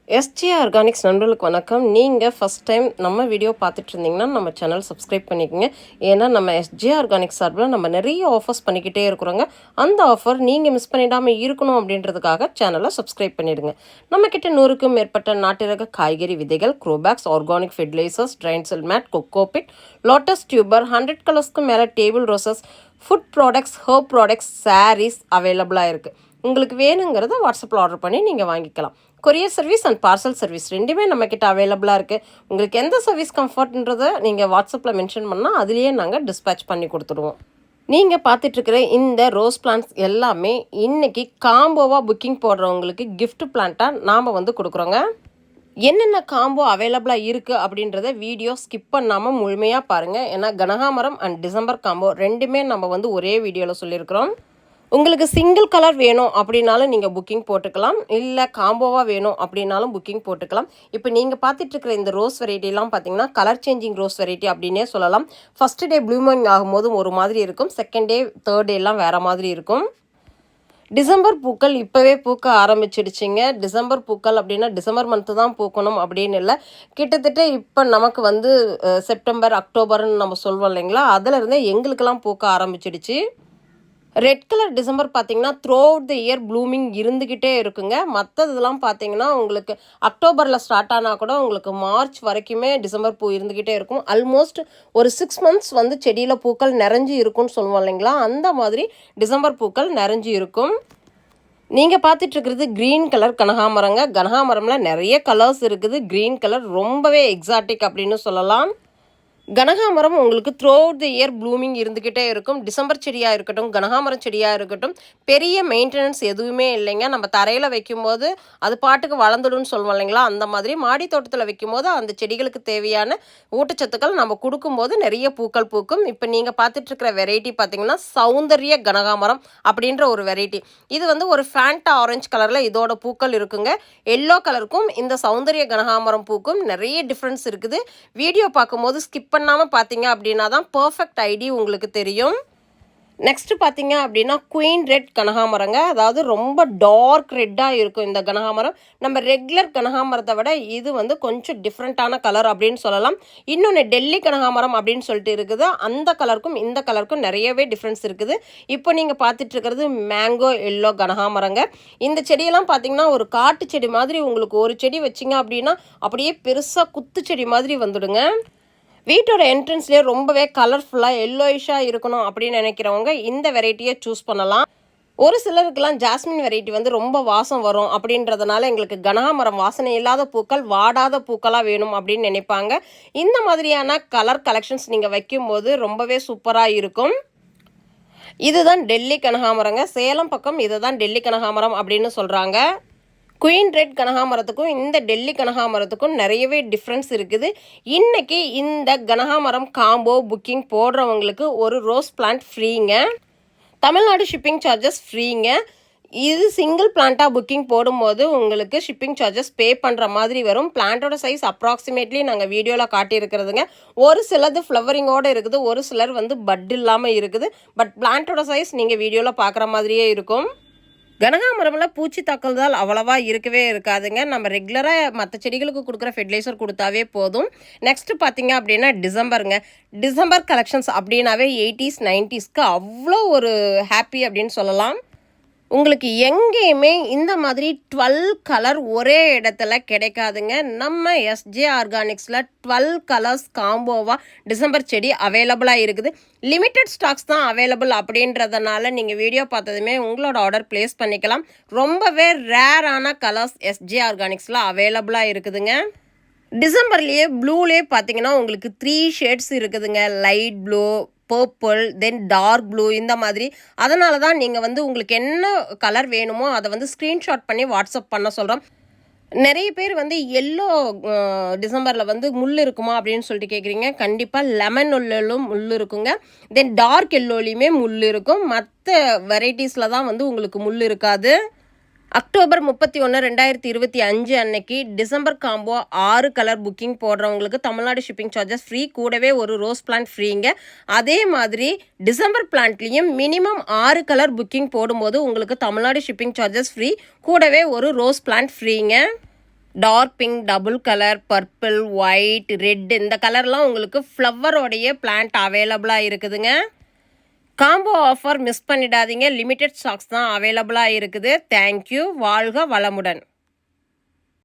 SJ organics நண்பர்களுக்கு வணக்கம். நீங்கள் ஃபஸ்ட் டைம் நம்ம வீடியோ பார்த்துட்டு இருந்தீங்கன்னா நம்ம சேனல் சப்ஸ்கிரைப் பண்ணிக்கோங்க. ஏன்னா நம்ம எஸ்ஜே ஆர்கானிக்ஸ் சார்பில் நம்ம நிறைய ஆஃபர்ஸ் பண்ணிக்கிட்டே இருக்கிறோங்க. அந்த ஆஃபர் நீங்கள் மிஸ் பண்ணிடாமல் இருக்கணும் அப்படின்றதுக்காக சேனலை சப்ஸ்கிரைப் பண்ணிவிடுங்க. நம்மக்கிட்ட 100க்கும் மேற்பட்ட நாட்டு ரக காய்கறி விதைகள், grow bags, organic fertilisers, drain cell mat, cocopeat, lotus tuber, 100 கலர்ஸ்க்கு மேலே table roses, food products, herb products, saris அவைலபிளாக இருக்குது. உங்களுக்கு வேணுங்கிறத வாட்ஸ்அப்பில் ஆர்டர் பண்ணி நீங்கள் வாங்கிக்கலாம். Courier service and parcel service ரெண்டுமே நம்மக்கிட்ட அவைலபிளாக இருக்குது. உங்களுக்கு எந்த சர்வீஸ் கம்ஃபர்ட்ன்றதை நீங்கள் வாட்ஸ்அப்பில் மென்ஷன் பண்ணால் அதுலேயே நாங்கள் டிஸ்பேச் பண்ணி கொடுத்துடுவோம். நீங்கள் பார்த்துட்ருக்கிற இந்த ரோஸ் பிளான்ட்ஸ் எல்லாமே இன்றைக்கி காம்போவாக புக்கிங் போடுறவங்களுக்கு கிஃப்ட் பிளான்ட்டாக நாம் கொடுக்குறோங்க. என்னென்ன காம்போ அவைலபிளாக இருக்குது அப்படின்றத வீடியோ ஸ்கிப் பண்ணாமல் முழுமையாக பாருங்கள். ஏன்னா கனகாமரம் அண்ட் டிசம்பர் காம்போ ரெண்டுமே நம்ம ஒரே வீடியோவில் சொல்லியிருக்கிறோம். உங்களுக்கு சிங்கிள் கலர் வேணும் அப்படின்னாலும் நீங்கள் புக்கிங் போட்டுக்கலாம், இல்லை காம்போவாக வேணும் அப்படின்னாலும் புக்கிங் போட்டுக்கலாம். இப்போ நீங்கள் பார்த்துட்ருக்கிற இந்த ரோஸ் வெரைட்டிலாம் பார்த்தீங்கன்னா கலர் சேஞ்சிங் ரோஸ் வெரைட்டி அப்படின்னே சொல்லலாம். ஃபஸ்ட்டு டே ப்ளூமிங் ஆகும்போது ஒரு மாதிரி இருக்கும், செகண்ட் டே தேர்ட் டேலாம் வேறு மாதிரி இருக்கும். டிசம்பர் பூக்கள் இப்போவே பூக்க ஆரம்பிச்சிடுச்சிங்க. டிசம்பர் பூக்கள் அப்படின்னா டிசம்பர் மந்த்து தான் பூக்கணும் அப்படின்னு இல்லை. கிட்டத்தட்ட இப்போ நமக்கு செப்டம்பர் அக்டோபர்னு நம்ம சொல்வோம் இல்லைங்களா, அதிலிருந்தே எங்களுக்கெல்லாம் பூக்க ஆரம்பிச்சிடுச்சு. ரெட் கலர் டிசம்பர் பார்த்தீங்கன்னா through out the year blooming இருந்துக்கிட்டே இருக்குங்க. மற்றதுலாம் பார்த்தீங்கன்னா உங்களுக்கு அக்டோபரில் ஸ்டார்ட் ஆனால் கூட உங்களுக்கு மார்ச் வரைக்குமே டிசம்பர் பூ இருந்துக்கிட்டே இருக்கும். ஆல்மோஸ்ட் ஒரு 6 மந்த்ஸ் செடியில் பூக்கள் நிறைஞ்சி இருக்கும்னு சொல்லுவோம் இல்லைங்களா, அந்த மாதிரி டிசம்பர் பூக்கள் நிறைஞ்சி இருக்கும். நீங்கள் பார்த்துட்ருக்கிறது க்ரீன் கலர் கனகாமரங்க. கனகாமரமில் நிறைய கலர்ஸ் இருக்குது. க்ரீன் கலர் ரொம்பவே எக்ஸாட்டிக் அப்படின்னு சொல்லலாம். கனகாமரம் உங்களுக்கு through out the year blooming இருந்துக்கிட்டே இருக்கும். டிசம்பர் செடியாக இருக்கட்டும், கனகாமரம் செடியாக இருக்கட்டும், பெரிய மெயின்டெனன்ஸ் எதுவுமே இல்லைங்க. நம்ம தரையில் வைக்கும்போது அது பாட்டுக்கு வளர்ந்துடும்னு சொல்லுவோம் இல்லைங்களா, அந்த மாதிரி மாடி தோட்டத்தில் வைக்கும்போது அந்த செடிகளுக்கு தேவையான ஊட்டச்சத்துக்கள் நம்ம கொடுக்கும்போது நிறைய பூக்கள் பூக்கும். இப்போ நீங்கள் பார்த்துட்ருக்கிற வெரைட்டி பார்த்திங்கன்னா சௌந்தரிய கனகாமரம் அப்படின்ற ஒரு வெரைட்டி. இது ஒரு ஃபேண்டா ஆரஞ்சு கலரில் இதோட பூக்கள் இருக்குங்க. எல்லோ கலருக்கும் இந்த சௌந்தரிய கனகாமரம் பூக்கும் நிறைய டிஃப்ரென்ஸ் இருக்குது. வீடியோ பார்க்கும்போது ஸ்கிப் பண்ணாமல் பார்த்தீங்க அப்படின்னா தான் பர்ஃபெக்ட் ஐடி உங்களுக்கு தெரியும். நெக்ஸ்ட்டு பார்த்தீங்க அப்படின்னா குயின் ரெட் கனகாமரங்க. அதாவது ரொம்ப டார்க் ரெட்டாக இருக்கும் இந்த கனகாமரம். நம்ம ரெகுலர் கனகாமரத்தை விட இது கொஞ்சம் டிஃப்ரெண்ட்டான கலர் அப்படின்னு சொல்லலாம். இன்னொன்று டெல்லி கனகாமரம் அப்படின்னு சொல்லிட்டு இருக்குது. அந்த கலருக்கும் இந்த கலருக்கும் நிறையவே டிஃப்ரென்ஸ் இருக்குது. இப்போ நீங்கள் பார்த்துட்ருக்கிறது மேங்கோ எல்லோ கனகாமரங்க. இந்த செடியெல்லாம் பார்த்தீங்கன்னா ஒரு காட்டு செடி மாதிரி உங்களுக்கு ஒரு செடி வச்சிங்க அப்படின்னா அப்படியே பெருசாக குத்து செடி மாதிரி வந்துடுங்க. வீட்டோட என்ட்ரன்ஸ்லேயே ரொம்பவே கலர்ஃபுல்லாக எல்லோயிஷாக இருக்கணும் அப்படின்னு நினைக்கிறவங்க இந்த வெரைட்டியை சூஸ் பண்ணலாம். ஒரு சிலருக்கெல்லாம் ஜாஸ்மின் வெரைட்டி ரொம்ப வாசம் வரும் அப்படின்றதுனால எங்களுக்கு கனகாமரம் வாசனை இல்லாத பூக்கள், வாடாத பூக்களாக வேணும் அப்படின்னு நினைப்பாங்க. இந்த மாதிரியான கலர் கலெக்ஷன்ஸ் நீங்கள் வைக்கும்போது ரொம்பவே சூப்பராக இருக்கும். இதுதான் டெல்லி கனகாமரங்க. சேலம் பக்கம் இதை தான் டெல்லி கனகாமரம் அப்படின்னு சொல்கிறாங்க. குயின் ரெட் கனகாமரத்துக்கும் இந்த டெல்லி கனகாமரத்துக்கும் நிறையவே டிஃப்ரென்ஸ் இருக்குது. இன்றைக்கி இந்த கனகாமரம் காம்போ புக்கிங் போடுறவங்களுக்கு ஒரு ரோஸ் பிளான்ட் ஃப்ரீங்க. தமிழ்நாடு ஷிப்பிங் சார்ஜஸ் ஃப்ரீங்க. இது சிங்கிள் பிளான்ட்டாக புக்கிங் போடும்போது உங்களுக்கு ஷிப்பிங் சார்ஜஸ் பே பண்ணுற மாதிரி வரும். பிளான்ட்டோட சைஸ் அப்ராக்சிமேட்லி நாங்கள் வீடியோவில் காட்டியிருக்கிறதுங்க. ஒரு சிலது ஃப்ளவரிங்கோடு இருக்குது, ஒரு சிலர் பட் இல்லாமல் இருக்குது. பட் பிளான்ட்டோட சைஸ் நீங்கள் வீடியோவில் பார்க்குற மாதிரியே இருக்கும். கனகாமரமில் பூச்சி தாக்குதல் அவ்வளவா இருக்கவே இருக்காதுங்க. நம்ம ரெகுலராக மற்ற செடிகளுக்கு கொடுக்குற ஃபெர்டிலைசர் கொடுத்தாவே போதும். நெக்ஸ்ட்டு பார்த்தீங்க அப்படின்னா டிசம்பருங்க. டிசம்பர் கலெக்ஷன்ஸ் அப்படின்னாவே 80s 90ஸ்க்கு அவ்வளோ ஒரு ஹாப்பி அப்படின்னு சொல்லலாம். உங்களுக்கு எங்கேயுமே இந்த மாதிரி 12 கலர் ஒரே இடத்துல கிடைக்காதுங்க. நம்ம எஸ்ஜே ஆர்கானிக்ஸில் 12 கலர்ஸ் காம்போவாக டிசம்பர் செடி அவைலபிளாக இருக்குது. லிமிட்டட் ஸ்டாக்ஸ் தான் அவைலபிள் அப்படின்றதுனால நீங்கள் வீடியோ பார்த்ததுமே உங்களோட ஆர்டர் ப்ளேஸ் பண்ணிக்கலாம். ரொம்பவே ரேரான கலர்ஸ் எஸ்ஜே ஆர்கானிக்ஸில் அவைலபிளாக இருக்குதுங்க. டிசம்பர்லேயே ப்ளூலேயே பார்த்தீங்கன்னா உங்களுக்கு 3 ஷேட்ஸ் இருக்குதுங்க. லைட் ப்ளூ, பர்பிள், தென் டார்க் ப்ளூ, இந்த மாதிரி. அதனால தான் நீங்கள் உங்களுக்கு என்ன கலர் வேணுமோ அதை ஸ்க்ரீன்ஷாட் பண்ணி வாட்ஸ்அப் பண்ண சொல்கிறோம். நிறைய பேர் எல்லோ டிசம்பரில் முள் இருக்குமா அப்படின்னு சொல்லிட்டு கேட்குறீங்க. கண்டிப்பாக லெமன் எல்லோலும் முள் இருக்குங்க. தென் டார்க் எல்லோலையுமே முள் இருக்கும். மற்ற வெரைட்டிஸில் தான் உங்களுக்கு முள் இருக்காது. அக்டோபர் 31, 2025 அன்னைக்கு டிசம்பர் காம்போ 6 கலர் புக்கிங் போடுறவங்களுக்கு தமிழ்நாடு ஷிப்பிங் சார்ஜஸ் ஃப்ரீ, கூடவே ஒரு ரோஸ் பிளான்ட் ஃப்ரீங்க. அதே மாதிரி டிசம்பர் பிளான்ட்லேயும் மினிமம் 6 கலர் புக்கிங் போடும்போது உங்களுக்கு தமிழ்நாடு ஷிப்பிங் சார்ஜஸ் ஃப்ரீ, கூடவே ஒரு ரோஸ் பிளான்ட் ஃப்ரீங்க. Dark pink, double colour, purple, white, red இந்த கலர்லாம் உங்களுக்கு ஃப்ளவரோடைய பிளான்ட் அவைலபிளாக இருக்குதுங்க. காம்போ ஆஃபர் மிஸ் பண்ணிடாதீங்க. லிமிடெட் ஸ்டாக்ஸ் தான் அவைலபிளாக இருக்குது. தேங்க்யூ. வாழ்க வளமுடன்.